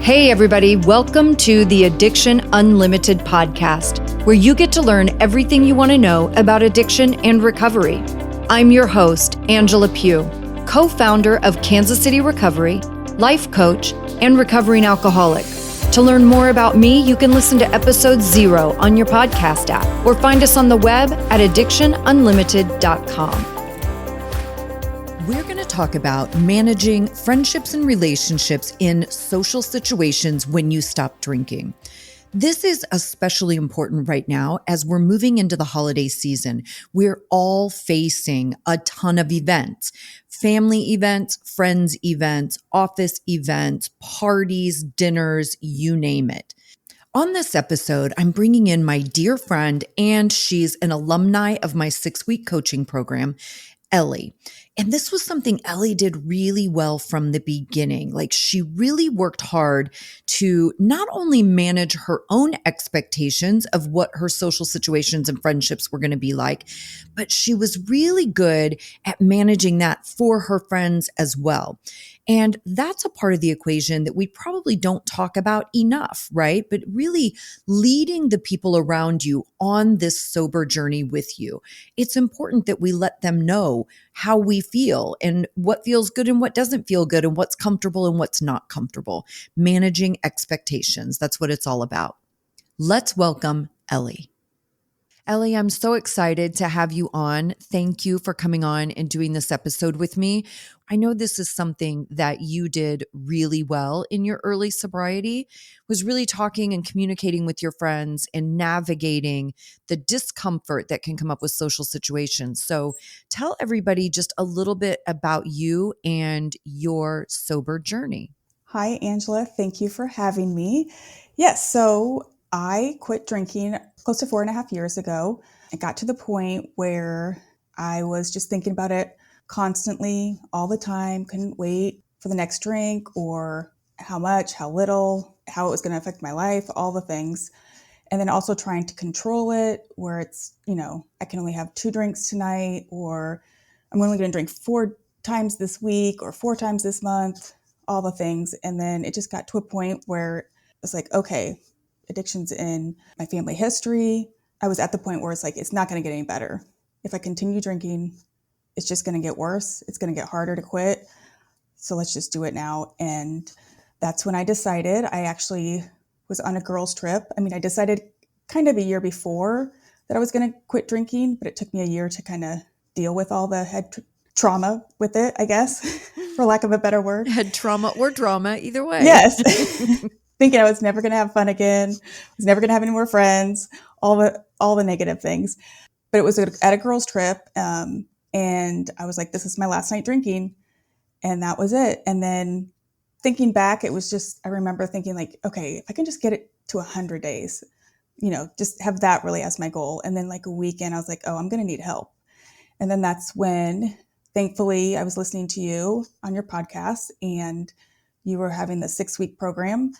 Hey, everybody, welcome to the Addiction Unlimited podcast, where you get to learn everything you want to know about addiction and recovery. I'm your host, Angela Pugh, co-founder of Kansas City Recovery, life coach, and recovering alcoholic. To learn more about me, you can listen to episode 0 on your podcast app or find us on the web at addictionunlimited.com. We're going to talk about managing friendships and relationships in social situations when you stop drinking. This is especially important right now as we're moving into the holiday season. We're all facing a ton of events, family events, friends events, office events, parties, dinners, you name it. On this episode, I'm bringing in my dear friend, and she's an alumni of my 6-week coaching program, Ellie. And this was something Ellie did really well from the beginning. Like, she really worked hard to not only manage her own expectations of what her social situations and friendships were going to be like, but she was really good at managing that for her friends as well. And that's a part of the equation that we probably don't talk about enough, right? But really leading the people around you on this sober journey with you. It's important that we let them know how we feel and what feels good and what doesn't feel good and what's comfortable and what's not comfortable. Managing expectations. That's what it's all about. Let's welcome Ellie. Ellie, I'm so excited to have you on. Thank you for coming on and doing this episode with me. I know this is something that you did really well in your early sobriety, was really talking and communicating with your friends and navigating the discomfort that can come up with social situations. So tell everybody just a little bit about you and your sober journey. Hi, Angela. Thank you for having me. Yes, so I quit drinking close to 4.5 years ago. I got to the point where I was just thinking about it constantly, all the time, couldn't wait for the next drink or how much, how little, how it was going to affect my life, all the things. And then also trying to control it where it's, I can only have 2 drinks tonight, or I'm only going to drink 4 times this week or 4 times this month, all the things. And then it just got to a point where it's like, okay, addiction's in my family history. I was at the point where it's like, it's not going to get any better. If I continue drinking, it's just going to get worse. It's going to get harder to quit. So let's just do it now. And that's when I decided. I actually was on a girls' trip. I decided kind of a year before that I was going to quit drinking, but it took me a year to kind of deal with all the head trauma with it, I guess, for lack of a better word. Head trauma or drama, either way. Yes. Thinking I was never going to have fun again. I was never going to have any more friends, all the negative things. But it was at a girls' trip. And I was like, this is my last night drinking. And that was it. And then thinking back, it was just, I remember thinking like, okay, if I can just get it to 100 days, just have that really as my goal. And then like a weekend, I was like, oh, I'm going to need help. And then that's when, thankfully, I was listening to you on your podcast and you were having the 6-week program.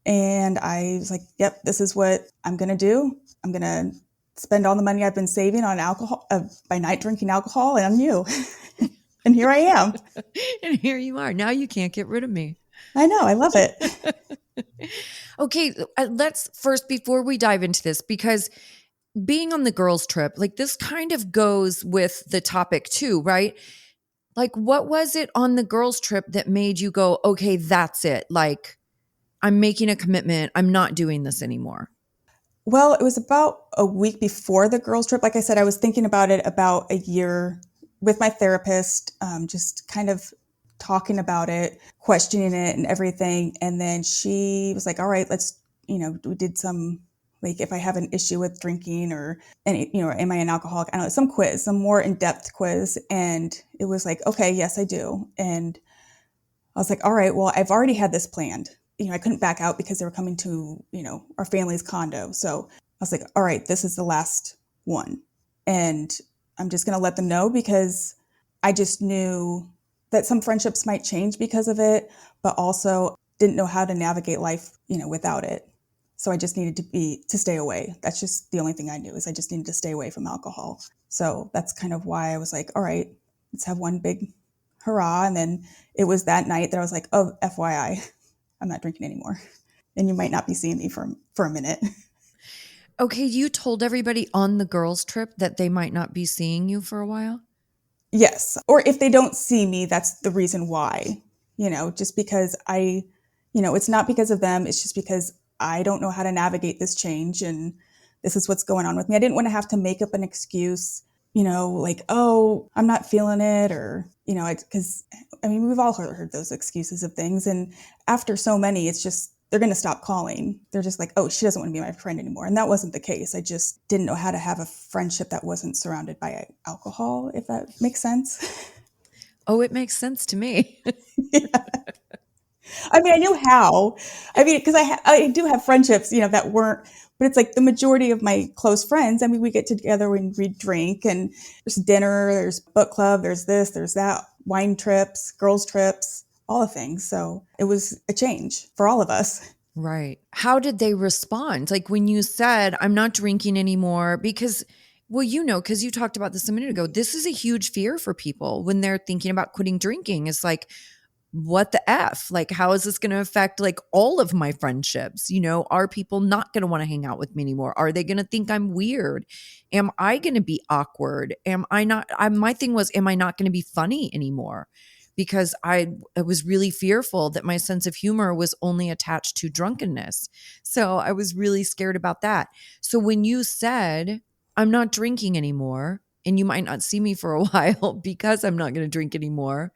And I was like, yep, this is what I'm going to do. I'm going to spend all the money I've been saving on alcohol, by night drinking alcohol, and on you. And here I am. And here you are. Now you can't get rid of me. I know. I love it. Okay. Let's first, before we dive into this, because being on the girls' trip, like this kind of goes with the topic too, right? Like, what was it on the girls' trip that made you go, okay, that's it. Like, I'm making a commitment. I'm not doing this anymore. Well, it was about a week before the girls' trip. Like I said, I was thinking about it about a year with my therapist, just kind of talking about it, questioning it and everything. And then she was like, all right, let's, we did some, like if I have an issue with drinking or any, am I an alcoholic? I don't know, some quiz, some more in-depth quiz. And it was like, okay, yes, I do. And I was like, all right, well, I've already had this planned. I couldn't back out because they were coming to, our family's condo. So I was like, all right, this is the last one. And I'm just going to let them know because I just knew that some friendships might change because of it, but also didn't know how to navigate life, without it. So I just needed to stay away. That's just the only thing I knew is I just needed to stay away from alcohol. So that's kind of why I was like, all right, let's have one big hurrah. And then it was that night that I was like, oh, FYI, I'm not drinking anymore. And you might not be seeing me for a minute. Okay, you told everybody on the girls' trip that they might not be seeing you for a while? Yes. Or if they don't see me, that's the reason why, just because it's not because of them. It's just because I don't know how to navigate this change. And this is what's going on with me. I didn't want to have to make up an excuse, like, oh, I'm not feeling it, or, because we've all heard those excuses of things. And after so many, it's just, they're going to stop calling. They're just like, oh, she doesn't want to be my friend anymore. And that wasn't the case. I just didn't know how to have a friendship that wasn't surrounded by alcohol, if that makes sense. Oh, it makes sense to me. Yeah. I knew how. Because I do have friendships, that weren't, but it's like the majority of my close friends. We get together and we drink, and there's dinner, there's book club, there's this, there's that, wine trips, girls trips, all the things. So it was a change for all of us. Right. How did they respond? Like when you said, I'm not drinking anymore, because, well, because you talked about this a minute ago, this is a huge fear for people when they're thinking about quitting drinking. It's like, what the F? Like, how is this going to affect like all of my friendships? Are people not going to want to hang out with me anymore? Are they going to think I'm weird? Am I going to be awkward? Am I not? My thing was, am I not going to be funny anymore? Because I was really fearful that my sense of humor was only attached to drunkenness. So I was really scared about that. So when you said, I'm not drinking anymore, and you might not see me for a while because I'm not going to drink anymore,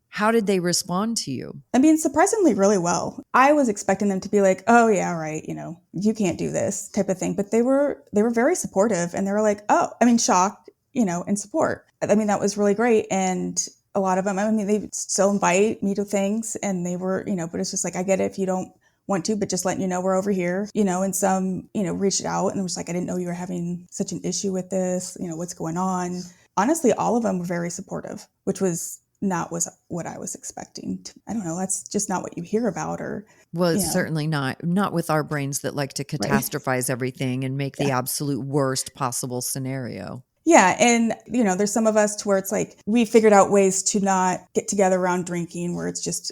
how did they respond to you? Surprisingly, really well. I was expecting them to be like, "Oh yeah, right, you can't do this," type of thing. But they were very supportive, and they were like, "Oh," shocked, and support. That was really great. And a lot of them, they still invite me to things, and they were, but it's just like, I get it if you don't want to, but just letting you know we're over here, and some, reached out and was like, I didn't know you were having such an issue with this, what's going on. Honestly, all of them were very supportive, which was not was what I was expecting. I don't know. That's just not what you hear about, or well, it's certainly not with our brains that like to catastrophize everything and make the absolute worst possible scenario. Yeah. And, there's some of us to where it's like, we figured out ways to not get together around drinking, where it's just,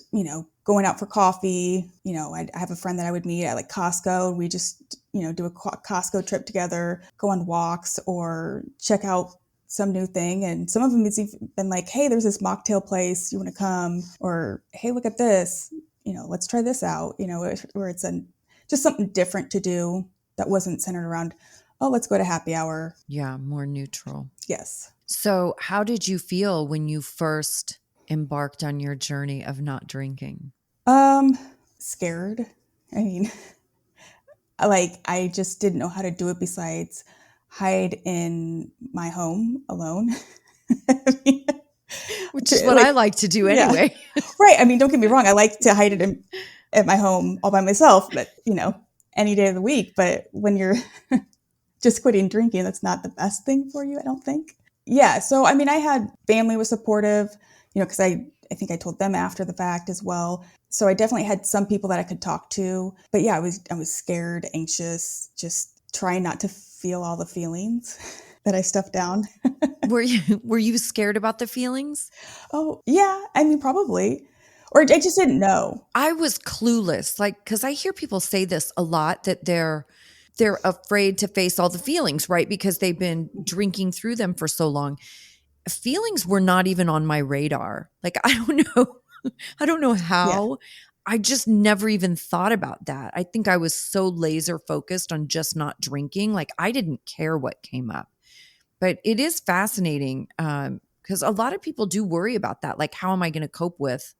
going out for coffee. I have a friend that I would meet at like Costco. We just, do a Costco trip together, go on walks or check out some new thing. And some of them has even been like, hey, there's this mocktail place, you want to come? Or, hey, look at this, let's try this out, where it's just something different to do that wasn't centered around, oh, let's go to happy hour. Yeah, more neutral. Yes. So how did you feel when you first embarked on your journey of not drinking? Scared. I just didn't know how to do it besides hide in my home alone. Which is what I like to do anyway. Yeah. Right. Don't get me wrong. I like to hide it at my home all by myself, but, any day of the week. But when you're just quitting drinking, that's not the best thing for you, I don't think. Yeah. So, I had family was supportive, because I think I told them after the fact as well. So I definitely had some people that I could talk to. But yeah, I was scared, anxious, just trying not to feel all the feelings that I stuffed down. Were you scared about the feelings? Oh, yeah. Probably. Or I just didn't know. I was clueless, because I hear people say this a lot, that they're afraid to face all the feelings, right? Because they've been drinking through them for so long. Feelings were not even on my radar. Like, I don't know how. Yeah. I just never even thought about that. I think I was so laser focused on just not drinking. Like, I didn't care what came up. But it is fascinating because a lot of people do worry about that. Like, how am I going to cope with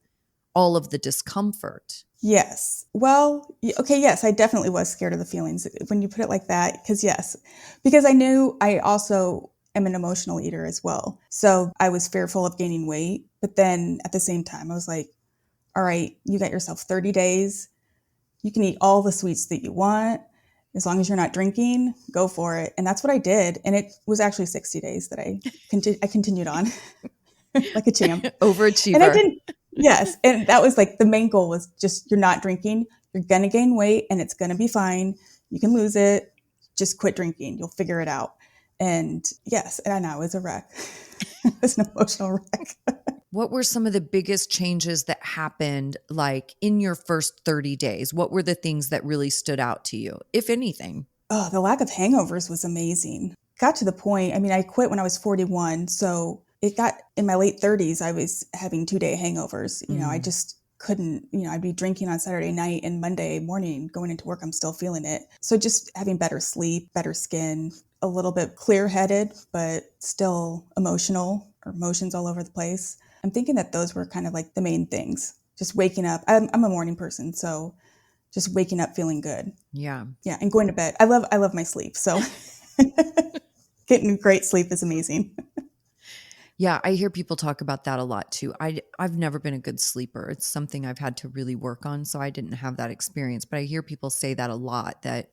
all of the discomfort? Yes. Well, okay. Yes, I definitely was scared of the feelings when you put it like that. Because I knew I also am an emotional eater as well. So I was fearful of gaining weight. But then at the same time, I was like, all right, you got yourself 30 days. You can eat all the sweets that you want. As long as you're not drinking, go for it. And that's what I did. And it was actually 60 days that I continued on like a champ. Overachiever. And I didn't. Yes. And that was like the main goal was just, you're not drinking. You're going to gain weight and it's going to be fine. You can lose it. Just quit drinking. You'll figure it out. And yes, and I was a wreck. I was an emotional wreck. What were some of the biggest changes that happened like in your first 30 days? What were the things that really stood out to you, if anything? Oh, the lack of hangovers was amazing. Got to the point, I mean, I quit when I was 41. So it got in my late 30s, I was having 2-day hangovers. I Mm. just couldn't, I'd be drinking on Saturday night and Monday morning going into work, I'm still feeling it. So just having better sleep, better skin, a little bit clear headed, but still emotional or emotions all over the place. I'm thinking that those were kind of like the main things. Just waking up. I'm a morning person. So just waking up feeling good. Yeah. Yeah, and going to bed. I love my sleep. So getting great sleep is amazing. Yeah, I hear people talk about that a lot too. I've never been a good sleeper. It's something I've had to really work on, so I didn't have that experience, but I hear people say that a lot, that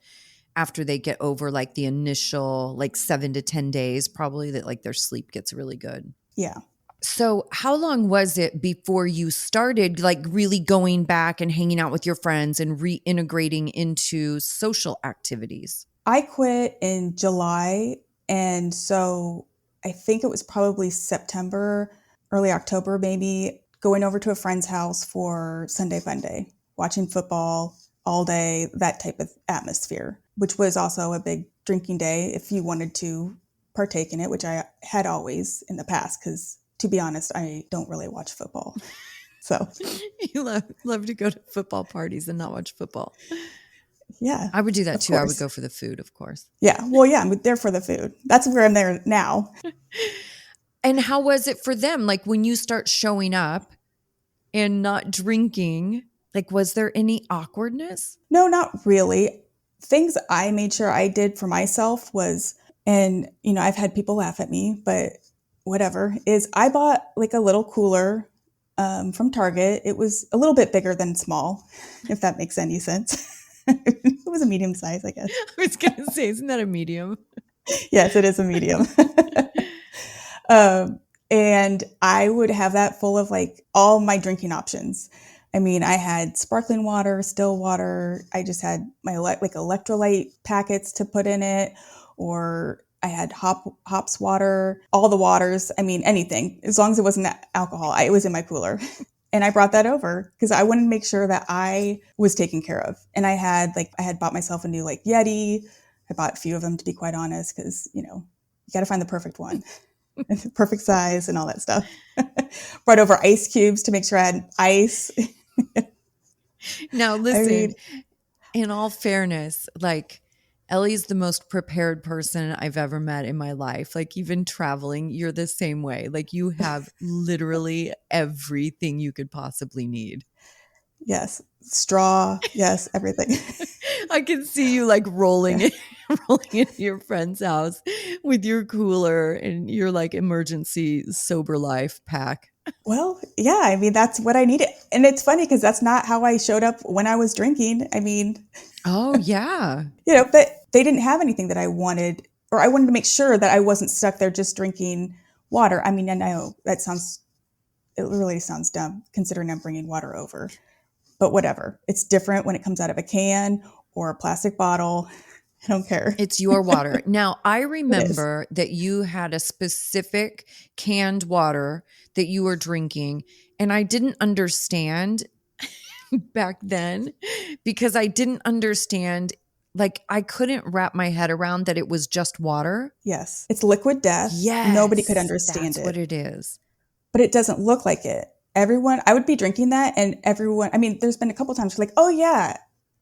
after they get over like the initial like 7 to 10 days probably, that like their sleep gets really good. Yeah. So, how long was it before you started like really going back and hanging out with your friends and reintegrating into social activities? I quit in July. And so I think it was probably September, early October, maybe going over to a friend's house for Sunday Fun Day, watching football all day, that type of atmosphere, which was also a big drinking day if you wanted to partake in it, which I had always in the past, because to be honest, I don't really watch football. So, You love to go to football parties and not watch football. yeah, I would do that of too. I would course. go for the food, of course. Yeah. Well, yeah, I'm there for the food. That's where I'm there now. And how was it for them? Like when you start showing up and not drinking, like was there any awkwardness? No, not really. Things I made sure I did for myself was, and I've had people laugh at me, but whatever, is I bought like a little cooler from Target. It was a little bit bigger than small, if that makes any sense. It was a medium size, I guess. I was going to say, isn't that a medium? Yes, it is a medium. Um, and I would have that full of like all my drinking options. I mean, I had sparkling water, still water. I just had my like electrolyte packets to put in it, or I had hops water, all the waters. I mean, anything as long as it wasn't alcohol. It was in my cooler, and I brought that over because I wanted to make sure that I was taken care of. And I had bought myself a new like Yeti. I bought a few of them to be quite honest, because you got to find the perfect one. Perfect size and all that stuff. Brought over ice cubes to make sure I had ice. Now, I listen, mean, in all fairness, like Ellie's the most prepared person I've ever met in my life. Like even traveling, you're the same way. Like you have literally everything you could possibly need. yes, straw, yes, everything. I can see you like rolling Yeah. it, rolling into your friend's house with your cooler and your like emergency sober life pack. Well, yeah, I mean, that's what I needed. And it's funny because that's not how I showed up when I was drinking. I mean, Oh yeah. but they didn't have anything that I wanted, or I wanted to make sure that I wasn't stuck there just drinking water. I mean, I know it really sounds dumb considering I'm bringing water over, but whatever. It's different when it comes out of a can or a plastic bottle. I don't care. It's your water. Now, I It is. remember that you had a specific canned water that you were drinking, and I didn't understand back then because I didn't understand, like, I couldn't wrap my head around that it was just water. Yes. It's liquid death. Nobody could Yes, understand that's what it, it is. but it doesn't look like it. I would be drinking that, and everyone, I mean, there's been a couple times like, oh, yeah,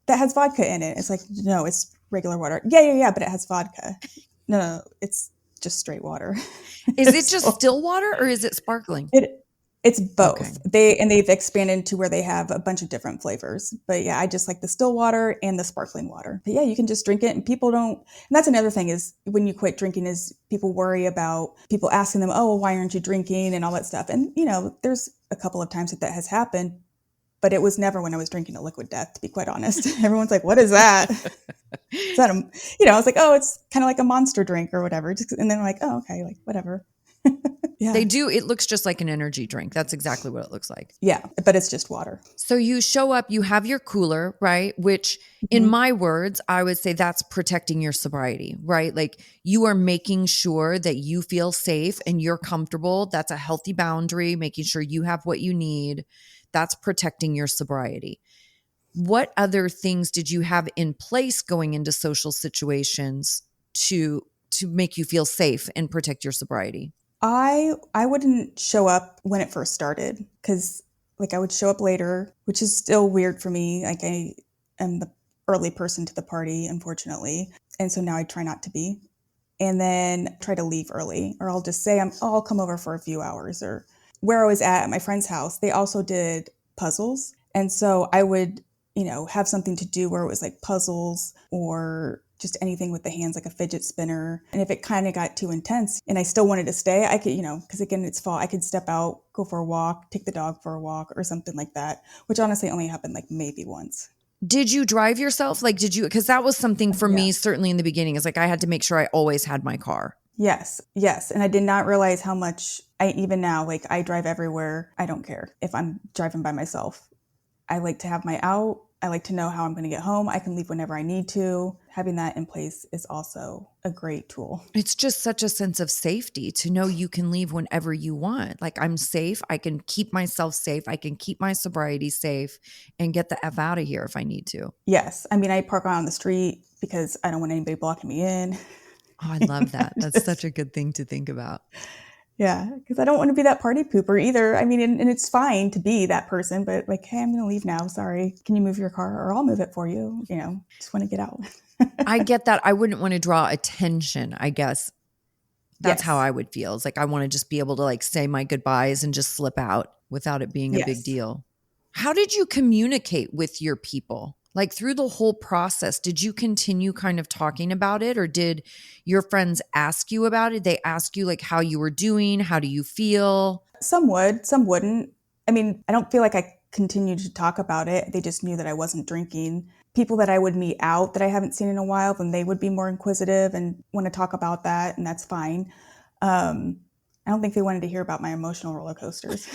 that has vodka in it. It's like, no, it's regular water. Yeah, yeah, yeah, but it has vodka. No, it's just straight water. Is it just So still water or is it sparkling? it it's Okay. both. They've expanded to where they have a bunch of different flavors. But yeah, I just like the still water and the sparkling water. But yeah, you can just drink it, and people don't. And that's another thing is when you quit drinking is people worry about people asking them, "Oh, well, why aren't you drinking?" and all that stuff. And there's a couple of times that has happened, but it was never when I was drinking a liquid death, to be quite honest. Everyone's like, "What is that?" Is that I was like, "Oh, it's kind of like a monster drink or whatever." And then I'm like, "Oh, okay, like whatever." Yeah. They do. It looks just like an energy drink. That's exactly what it looks like. Yeah, but it's just water. So you show up, you have your cooler, right? Which in Mhm. my words, I would say that's protecting your sobriety, right? Like you are making sure that you feel safe and you're comfortable. That's a healthy boundary, making sure you have what you need. That's protecting your sobriety. What other things did you have in place going into social situations to make you feel safe and protect your sobriety? I wouldn't show up when it first started because like I would show up later, which is still weird for me. Like I am the early person to the party, unfortunately. And so now I try not to be. And then try to leave early, or I'll just say I'll come over for a few hours. Or where I was at my friend's house, they also did puzzles. And so I would, have something to do where it was like puzzles or just anything with the hands, like a fidget spinner. And if it kind of got too intense and I still wanted to stay, I could, because again, it's fall, I could step out, go for a walk, take the dog for a walk or something like that, which honestly only happened like maybe once. Did you drive yourself? Like, because that was something for Yeah. me, certainly in the beginning, is like I had to make sure I always had my car. Yes. And I did not realize how much even now, like I drive everywhere. I don't care if I'm driving by myself. I like to have my out. I like to know how I'm going to get home. I can leave whenever I need to. Having that in place is also a great tool. It's just such a sense of safety to know you can leave whenever you want. Like I'm safe. I can keep myself safe. I can keep my sobriety safe and get the F out of here if I need to. Yes. I mean, I park on the street because I don't want anybody blocking me in. Oh, I love that. That's such a good thing to think about. Yeah, because I don't want to be that party pooper either. I mean, and it's fine to be that person, but like, hey, I'm going to leave now. Sorry. Can you move your car or I'll move it for you? Just want to get out. I get that. I wouldn't want to draw attention, I guess. That's how I would feel. It's like I want to just be able to like say my goodbyes and just slip out without it being a big deal. How did you communicate with your people? Like through the whole process, did you continue kind of talking about it or did your friends ask you about it? They ask you like how you were doing? How do you feel? Some would, some wouldn't. I mean, I don't feel like I continued to talk about it. They just knew that I wasn't drinking. People that I would meet out that I haven't seen in a while, then they would be more inquisitive and want to talk about that, and that's fine. I don't think they wanted to hear about my emotional roller coasters.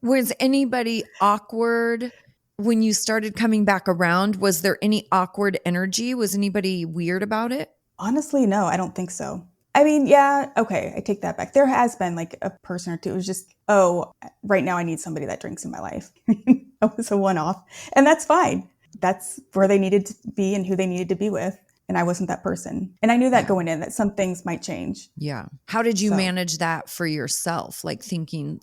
Was anybody awkward when you started coming back around? Was there any awkward energy? Was anybody weird about it? Honestly, no, I don't think so. I mean, yeah, okay, I take that back. There has been like a person or two. It was just, oh, right now I need somebody that drinks in my life. That was a one-off. And that's fine. That's where they needed to be and who they needed to be with. And I wasn't that person. And I knew that going in, that some things might change. Yeah. How did you manage that for yourself? Like thinking,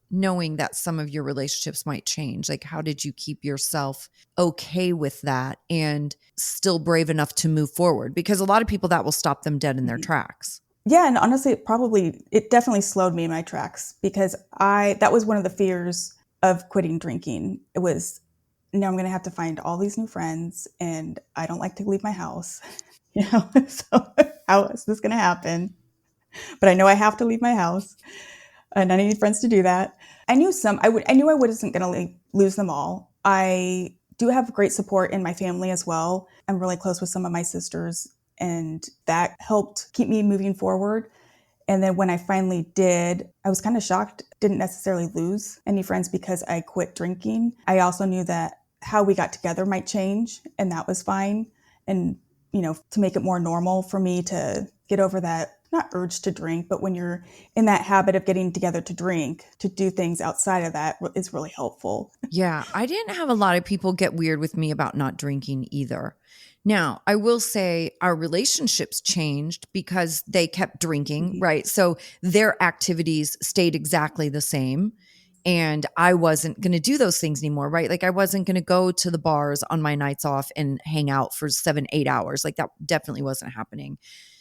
knowing that some of your relationships might change. Like how did you keep yourself okay with that and still brave enough to move forward? Because a lot of people that will stop them dead in their tracks. Yeah. And honestly, it definitely slowed me in my tracks because that was one of the fears of quitting drinking. It was, now I'm going to have to find all these new friends and I don't like to leave my house. So how is this going to happen? But I know I have to leave my house and I need friends to do that. I knew I wasn't going to lose them all. I do have great support in my family as well. I'm really close with some of my sisters and that helped keep me moving forward. And then when I finally did, I was kind of shocked. Didn't necessarily lose any friends because I quit drinking. I also knew that how we got together might change, and that was fine. And, to make it more normal for me to get over that, not urge to drink, but when you're in that habit of getting together to drink, to do things outside of that is really helpful. Yeah. I didn't have a lot of people get weird with me about not drinking either. Now, I will say our relationships changed because they kept drinking, right? So their activities stayed exactly the same. And I wasn't going to do those things anymore, right? Like I wasn't going to go to the bars on my nights off and hang out for 7-8 hours. Like that definitely wasn't happening.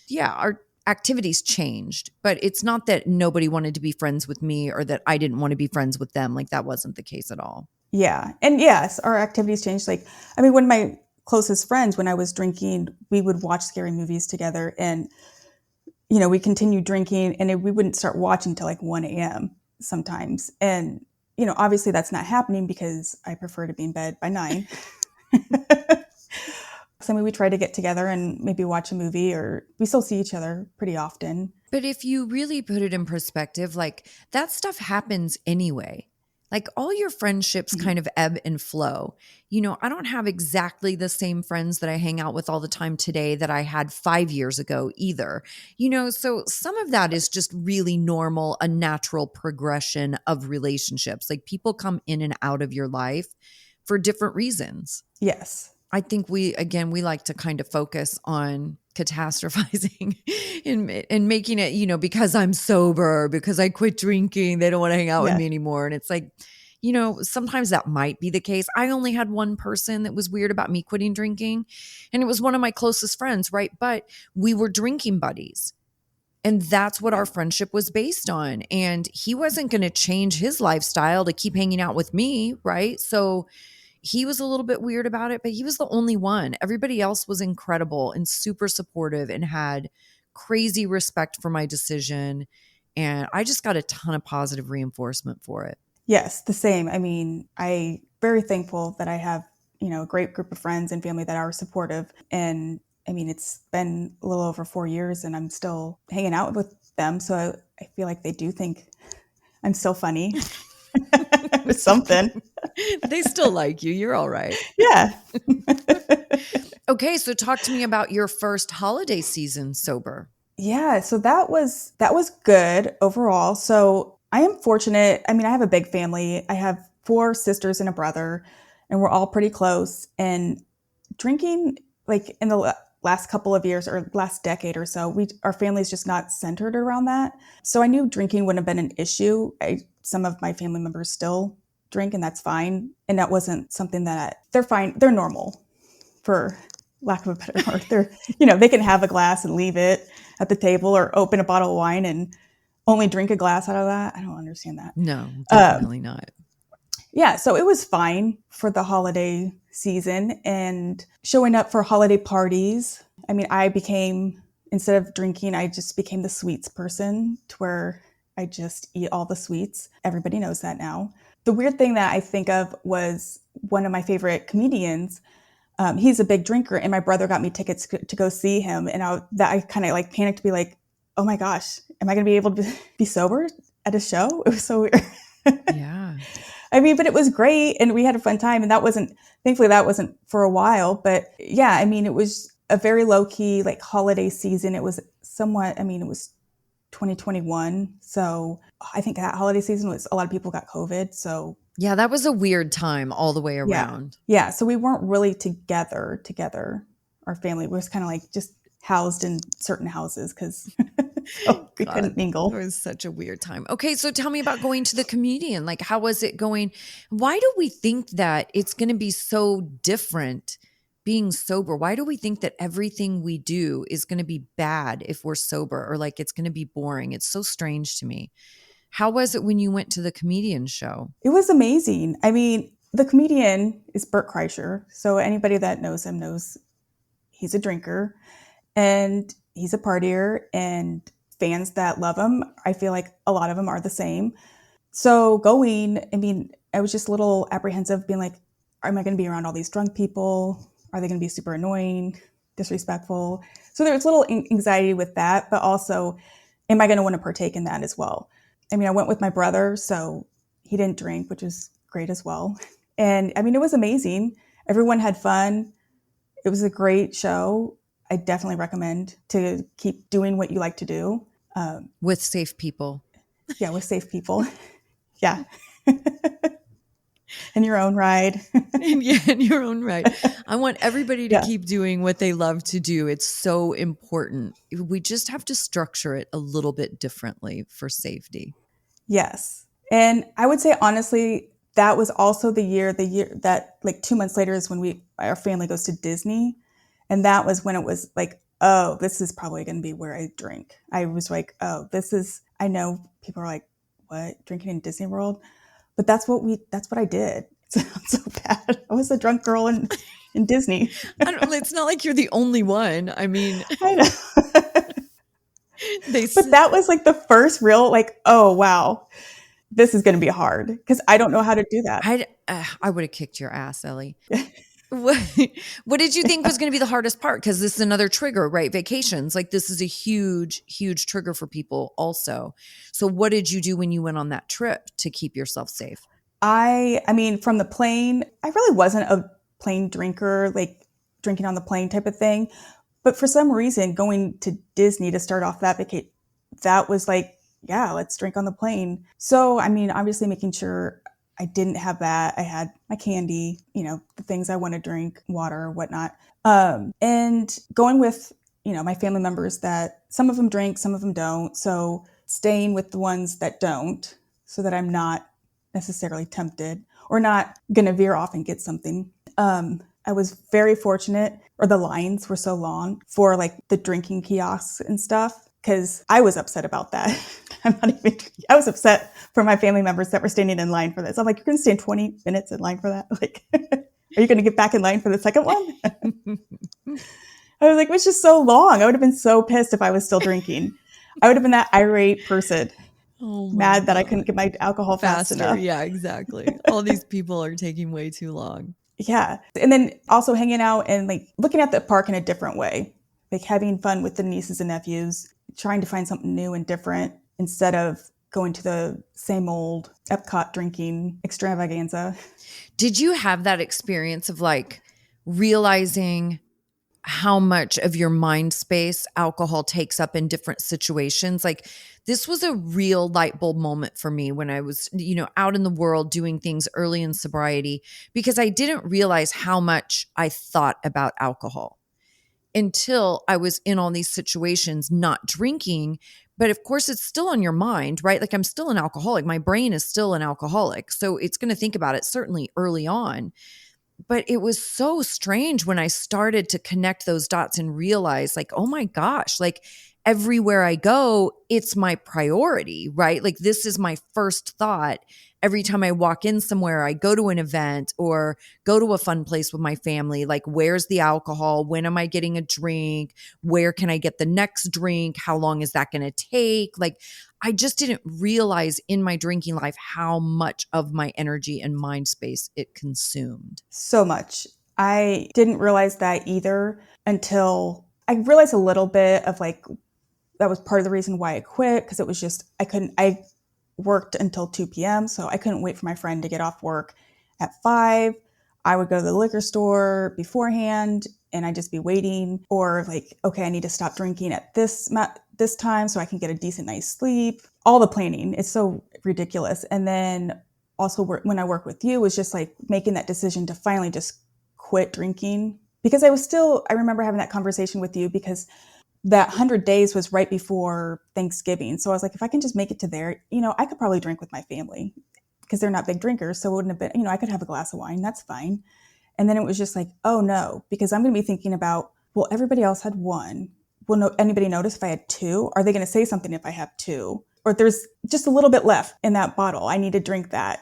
Yeah, our activities changed, but it's not that nobody wanted to be friends with me or that I didn't want to be friends with them. Like that wasn't the case at all. Yeah. And yes, our activities changed. Like, I mean, one of my closest friends, when I was drinking, we would watch scary movies together and, we continued drinking and we wouldn't start watching till like 1 a.m. sometimes. And, obviously that's not happening because I prefer to be in bed by 9. I mean, we try to get together and maybe watch a movie, or we still see each other pretty often. But if you really put it in perspective, like that stuff happens anyway. Like all your friendships Mhm. kind of ebb and flow. I don't have exactly the same friends that I hang out with all the time today that I had 5 years ago either. So some of that is just really normal, a natural progression of relationships. Like people come in and out of your life for different reasons. Yes. I think we like to kind of focus on catastrophizing and making it, because I'm sober, because I quit drinking, they don't want to hang out with Yes. me anymore. And it's like, sometimes that might be the case. I only had one person that was weird about me quitting drinking, and it was one of my closest friends, right? But we were drinking buddies. And that's what Yeah. our friendship was based on. And he wasn't going to change his lifestyle to keep hanging out with me, right? So he was a little bit weird about it, but he was the only one. Everybody else was incredible and super supportive and had crazy respect for my decision. And I just got a ton of positive reinforcement for it. Yes, the same. I mean, I very thankful that I have, a great group of friends and family that are supportive. And I mean, it's been a little over 4 years and I'm still hanging out with them. So I feel like they do think I'm still funny or something. They still like you. You're all right. Yeah. Okay, so talk to me about your first holiday season sober. Yeah, so that was good overall. So I am fortunate. I mean, I have a big family. I have 4 sisters and a brother, and we're all pretty close. And drinking, like in the last couple of years or last decade or so, our family's just not centered around that. So I knew drinking wouldn't have been an issue. Some of my family members still drink, and that's fine. And that wasn't something that they're fine. They're normal, for lack of a better word. They can have a glass and leave it at the table, or open a bottle of wine and only drink a glass out of that. I don't understand that. No, definitely not. Yeah, so it was fine for the holiday season and showing up for holiday parties. I mean, instead of drinking, I just became the sweets person, to where I just eat all the sweets. Everybody knows that now. The weird thing that I think of was one of my favorite comedians. He's a big drinker, and my brother got me tickets to go see him. And I kind of like panicked to be like, oh my gosh, am I going to be able to be sober at a show? It was so weird. Yeah. I mean, but it was great, and we had a fun time. And thankfully that wasn't for a while. But yeah, I mean, it was a very low key, like, holiday season. It was somewhat, I mean, it was 2021. So I think that holiday season was, a lot of people got COVID. So Yeah, that was a weird time all the way yeah. around. Yeah. So we weren't really together. Our family was kind of like just housed in certain houses because we couldn't mingle. It was such a weird time. Okay, so tell me about going to the comedian. Like, how was it going? Why do we think that it's going to be so different being sober? Why do we think that everything we do is going to be bad if we're sober, or like it's going to be boring? It's so strange to me. How was it when you went to the comedian show? It was amazing. I mean, the comedian is Bert Kreischer. So anybody that knows him knows he's a drinker and he's a partier, and fans that love him, I feel like a lot of them are the same. So I mean, I was just a little apprehensive, being like, am I going to be around all these drunk people? Are they going to be super annoying, disrespectful? So there was a little anxiety with that, but also, am I going to want to partake in that as well? I mean, I went with my brother, so he didn't drink, which was great as well. And I mean, it was amazing. Everyone had fun. It was a great show. I definitely recommend to keep doing what you like to do. With safe people. Yeah, with safe people. Yeah. In your own ride. Yeah, in your own right. I want everybody to Yeah. keep doing what they love to do. It's so important. We just have to structure it a little bit differently for safety. Yes. And I would say, honestly, that was also the year that, like, 2 months later is when our family goes to Disney. And that was when it was like, oh, this is probably going to be where I drink. I was like, oh, I know people are like, what, drinking in Disney World? But that's what I did. It sounds so bad. I was a drunk girl in Disney. It's not like you're the only one. I mean, I know. But that was like the first real, like, oh, wow, this is going to be hard, because I don't know how to do that. I would have kicked your ass, Ellie. What, what did you think was going to be the hardest part? Because this is another trigger, right? Vacations. Like this is a huge, huge trigger for people also. So what did you do when you went on that trip to keep yourself safe? I mean, from the plane, I really wasn't a plane drinker, like drinking on the plane type of thing. But for some reason, going to Disney to start off that vacation, that was like, yeah, let's drink on the plane. So, I mean, obviously making sure I didn't have that. I had my candy, the things I want to drink, water, whatnot. And going with, my family members that some of them drink, some of them don't. So staying with the ones that don't so that I'm not necessarily tempted or not going to veer off and get something. I was very fortunate, or the lines were so long for like the drinking kiosks and stuff, because I was upset about that. I was upset for my family members that were standing in line for this. I'm like, you're going to stand 20 minutes in line for that? Like, are you going to get back in line for the second one? I was like, it was just so long. I would have been so pissed if I was still drinking. I would have been that irate person, Oh my mad that I couldn't God. get my alcohol fast Faster. enough. Yeah, exactly. All these people are taking way too long. Yeah. And then also hanging out and like looking at the park in a different way, like having fun with the nieces and nephews, trying to find something new and different instead of going to the same old Epcot drinking extravaganza. Did you have that experience of like realizing how much of your mind space alcohol takes up in different situations? Like this was a real light bulb moment for me when I was, out in the world doing things early in sobriety, because I didn't realize how much I thought about alcohol until I was in all these situations, not drinking. But of course, it's still on your mind, right? Like I'm still an alcoholic. My brain is still an alcoholic. So it's going to think about it certainly early on. But it was so strange when I started to connect those dots and realize, like, oh my gosh, like everywhere I go, it's my priority, right? Like this is my first thought. Every time I walk in somewhere, I go to an event or go to a fun place with my family, like where's the alcohol? When am I getting a drink? Where can I get the next drink? How long is that going to take? Like I just didn't realize in my drinking life how much of my energy and mind space it consumed. So much. I didn't realize that either until I realized a little bit of like, that was part of the reason why I quit, because it was just, I worked until 2 p.m. So I couldn't wait for my friend to get off work at 5. I would go to the liquor store beforehand and I'd just be waiting, or like, okay, I need to stop drinking at this time so I can get a decent night's sleep. All the planning, it's so ridiculous. And then also when I work with you, was just like making that decision to finally just quit drinking, because I remember having that conversation with you because that 100 days was right before Thanksgiving. So I was like, if I can just make it to there, I could probably drink with my family because they're not big drinkers. So it wouldn't have been, I could have a glass of wine. That's fine. And then it was just like, oh no, because I'm going to be thinking about, well, everybody else had one. Will anybody notice if I had 2? Are they going to say something if I have 2? Or there's just a little bit left in that bottle. I need to drink that.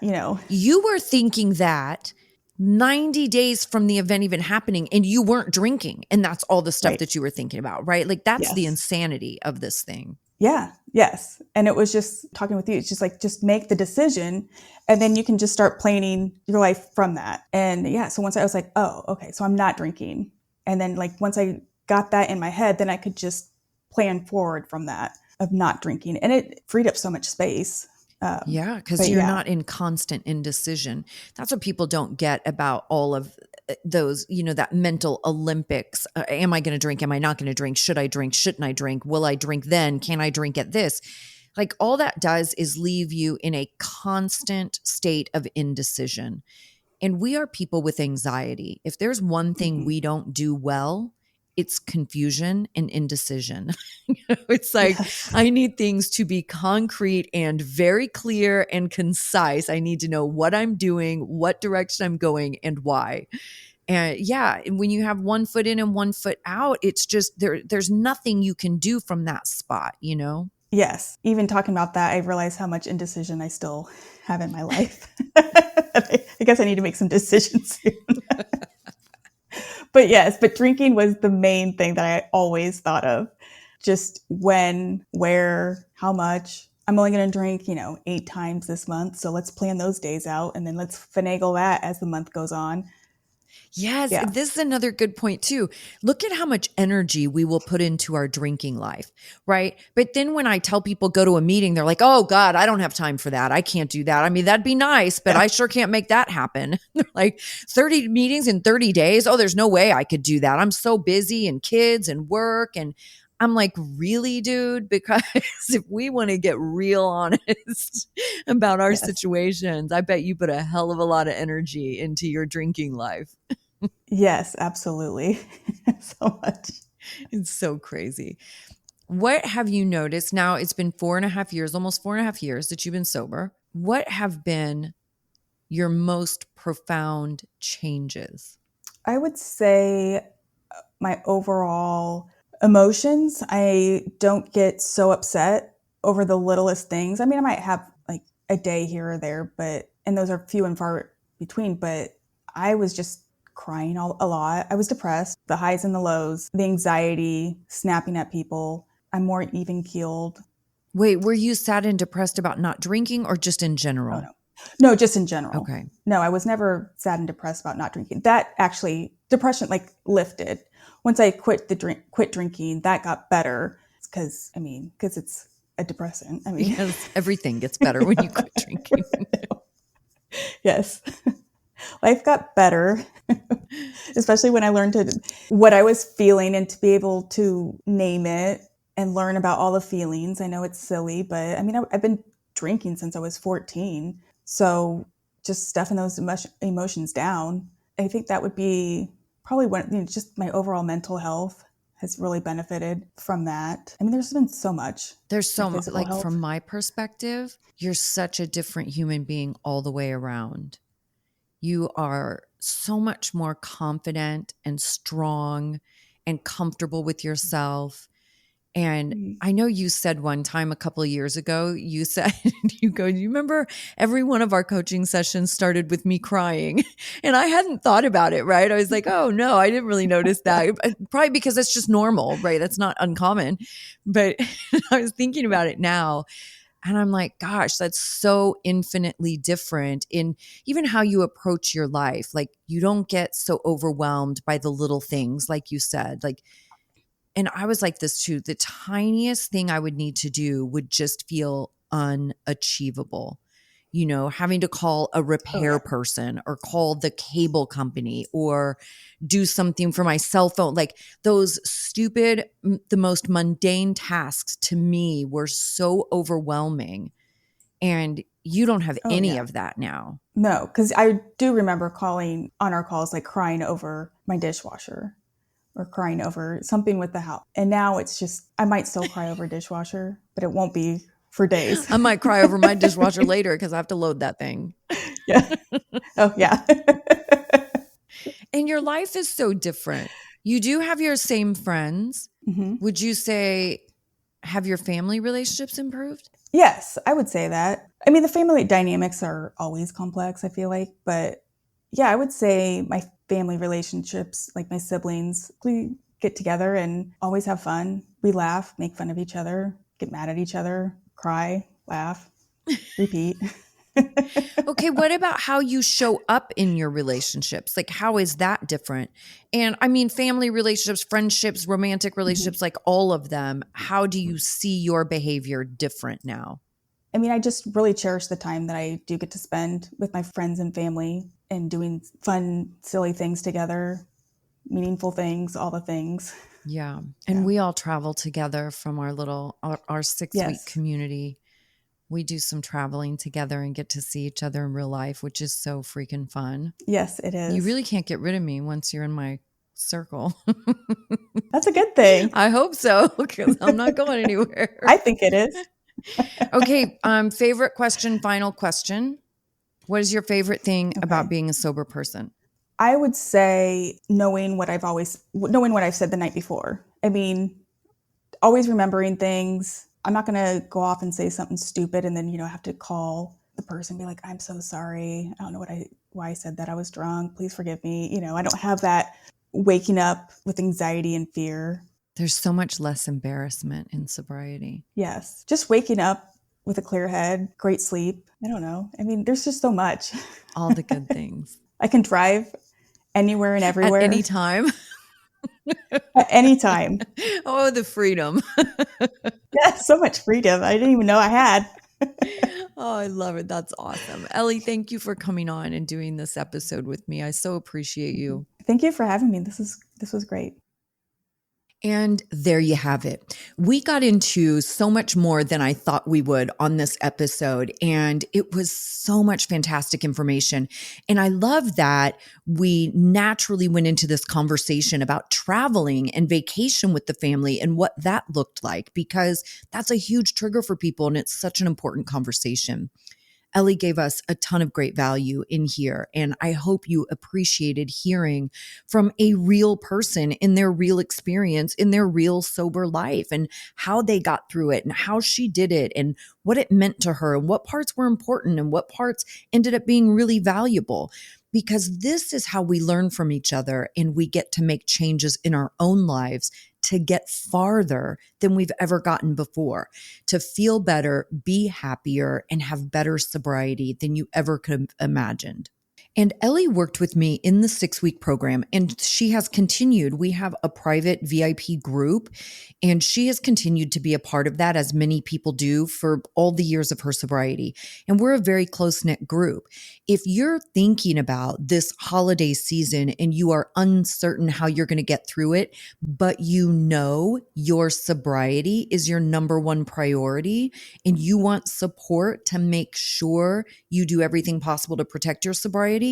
You were thinking that 90 days from the event even happening and you weren't drinking. And that's all the stuff Right. that you were thinking about, right? Like that's the Yes. insanity of this thing. Yeah. Yes. And it was just talking with you. It's just like, just make the decision and then you can just start planning your life from that. And yeah. So once I was like, oh, okay, so I'm not drinking. And then like, once I got that in my head, then I could just plan forward from that of not drinking. And it freed up so much space. Yeah, because you're not in constant indecision. That's what people don't get about all of those, that mental Olympics. Am I going to drink? Am I not going to drink? Should I drink? Shouldn't I drink? Will I drink then? Can I drink at this? Like all that does is leave you in a constant state of indecision. And we are people with anxiety. If there's one thing we don't do well, it's confusion and indecision. It's like, Yes. I need things to be concrete and very clear and concise. I need to know what I'm doing, what direction I'm going, and why. And yeah, when you have one foot in and one foot out, it's just there's nothing you can do from that spot, Yes. Even talking about that, I realized how much indecision I still have in my life. I guess I need to make some decisions soon. But yes, drinking was the main thing that I always thought of. Just when, where, how much. I'm only going to drink, 8 times this month. So let's plan those days out and then let's finagle that as the month goes on. Yes, Yeah. this is another good point too. Look at how much energy we will put into our drinking life, right? But then when I tell people go to a meeting, they're like, "Oh God, I don't have time for that. I can't do that. I mean, that'd be nice, but Yeah. I sure can't make that happen." They're like, 30 meetings in 30 days? Oh, there's no way I could do that. I'm so busy and kids and work and I'm like, really, dude? Because if we want to get real honest about our Yes. situations, I bet you put a hell of a lot of energy into your drinking life. Yes, absolutely. So much. It's so crazy. What have you noticed? Now it's been 4.5 years, almost 4.5 years that you've been sober. What have been your most profound changes? I would say my overall emotions, I don't get so upset over the littlest things. I mean, I might have like a day here or there, and those are few and far between, but I was just crying a lot. I was depressed, the highs and the lows, the anxiety, snapping at people. I'm more even keeled. Wait, were you sad and depressed about not drinking or just in Oh general? no. No, just in general. Okay. No, I was never sad and depressed about not drinking. That actually depression like lifted. Once I quit drinking, that got better because it's a depressant. I mean, Yes, everything gets better when you quit drinking. yes. Life got better, especially when I learned what I was feeling and to be able to name it and learn about all the feelings. I know it's silly, but I mean, I've been drinking since I was 14. So just stuffing those emotions down, I think that would be probably just my overall mental health has really benefited from that. I mean, there's been so much, There's my so much, physical like health. from my perspective, you're such a different human being all the way around. You are so much more confident and strong and comfortable with yourself. And Mm. I know you said one time a couple of years ago, you said, you remember every one of our coaching sessions started with me crying. And I hadn't thought about it, right? I was like, oh no, I didn't really notice that. Probably because that's just normal, right? That's not uncommon. But I was thinking about it now. And I'm like, gosh, that's so infinitely different in even how you approach your life. Like, you don't get so overwhelmed by the little things, like you said. Like, and I was like this too. The tiniest thing I would need to do would just feel unachievable. Having to call a Oh repair yeah. person or call the cable company or do something for my cell phone. Like those stupid, the most mundane tasks to me were so overwhelming. And you don't have Oh any yeah. of that now. No, because I do remember calling on our calls, like crying over my dishwasher or crying over something with the house. And now it's just, I might still cry over a dishwasher, but it won't be for days. I might cry over my dishwasher later because I have to load that thing. Yeah. Oh, yeah. And your life is so different. You do have your same friends. Hmm. Would you say, have your family relationships improved? Yes, I would say that. I mean, the family dynamics are always complex, I feel like. But yeah, I would say my family relationships, like my siblings, we get together and always have fun. We laugh, make fun of each other, get mad at each other, cry, laugh, repeat. Okay, what about how you show up in your relationships? Like, how is that different? And I mean, family relationships, friendships, romantic Mhm. relationships, like all of them, how do you see your behavior different now? I mean, I just really cherish the time that I do get to spend with my friends and family and doing fun, silly things together, meaningful things, all the things. Yeah. And Yeah. we all travel together from our 6-week Yes. community. We do some traveling together and get to see each other in real life, which is so freaking fun. Yes, it You is. really can't get rid of me once you're in my circle. That's a good thing. I hope so, because I'm not going anywhere. I think it is. Okay, favorite question, final question. What is your favorite thing about Okay. being a sober person? I would say knowing what I've said the night before. I mean, always remembering things. I'm not going to go off and say something stupid and then, have to call the person and be like, I'm so sorry. I don't know why I said that. I was drunk. Please forgive me. I don't have that waking up with anxiety and fear. There's so much less embarrassment in sobriety. Yes. Just waking up with a clear head, great sleep. I don't know. I mean, there's just so much. All the good things. I can drive anywhere and everywhere. At any time. At any time. Oh, the freedom. Yeah, so much freedom. I didn't even know I had. Oh, I love it. That's awesome. Ellie, thank you for coming on and doing this episode with me. I so appreciate you. Thank you for having me. This was great. And there you have it. We got into so much more than I thought we would on this episode, and it was so much fantastic information. And I love that we naturally went into this conversation about traveling and vacation with the family and what that looked like, because that's a huge trigger for people, and it's such an important conversation. Ellie gave us a ton of great value in here, and I hope you appreciated hearing from a real person in their real experience, in their real sober life, and how they got through it and how she did it and what it meant to her and what parts were important and what parts ended up being really valuable. Because this is how we learn from each other, and we get to make changes in our own lives to get farther than we've ever gotten before, to feel better, be happier, and have better sobriety than you ever could have imagined. And Ellie worked with me in the 6-week program, and she has continued. We have a private VIP group, and she has continued to be a part of that, as many people do, for all the years of her sobriety. And we're a very close-knit group. If you're thinking about this holiday season and you are uncertain how you're going to get through it, but you know your sobriety is your number one priority, and you want support to make sure you do everything possible to protect your sobriety,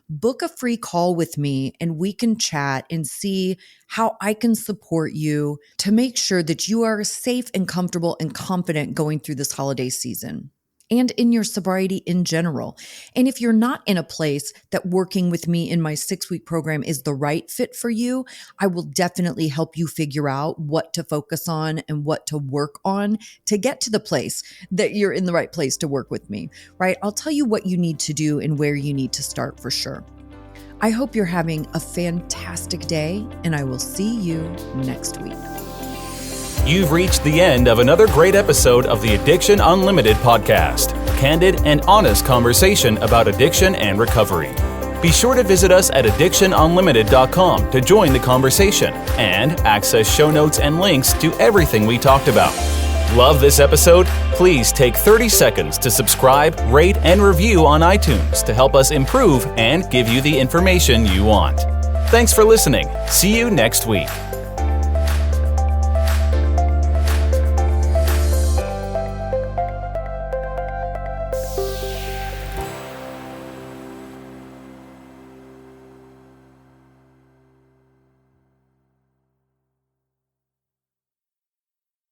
book a free call with me and we can chat and see how I can support you to make sure that you are safe and comfortable and confident going through this holiday season and in your sobriety in general. And if you're not in a place that working with me in my 6-week program is the right fit for you, I will definitely help you figure out what to focus on and what to work on to get to the place that you're in the right place to work with me, right? I'll tell you what you need to do and where you need to start for sure. I hope you're having a fantastic day, and I will see you next week. You've reached the end of another great episode of the Addiction Unlimited podcast. Candid and honest conversation about addiction and recovery. Be sure to visit us at addictionunlimited.com to join the conversation and access show notes and links to everything we talked about. Love this episode? Please take 30 seconds to subscribe, rate, and review on iTunes to help us improve and give you the information you want. Thanks for listening. See you next week.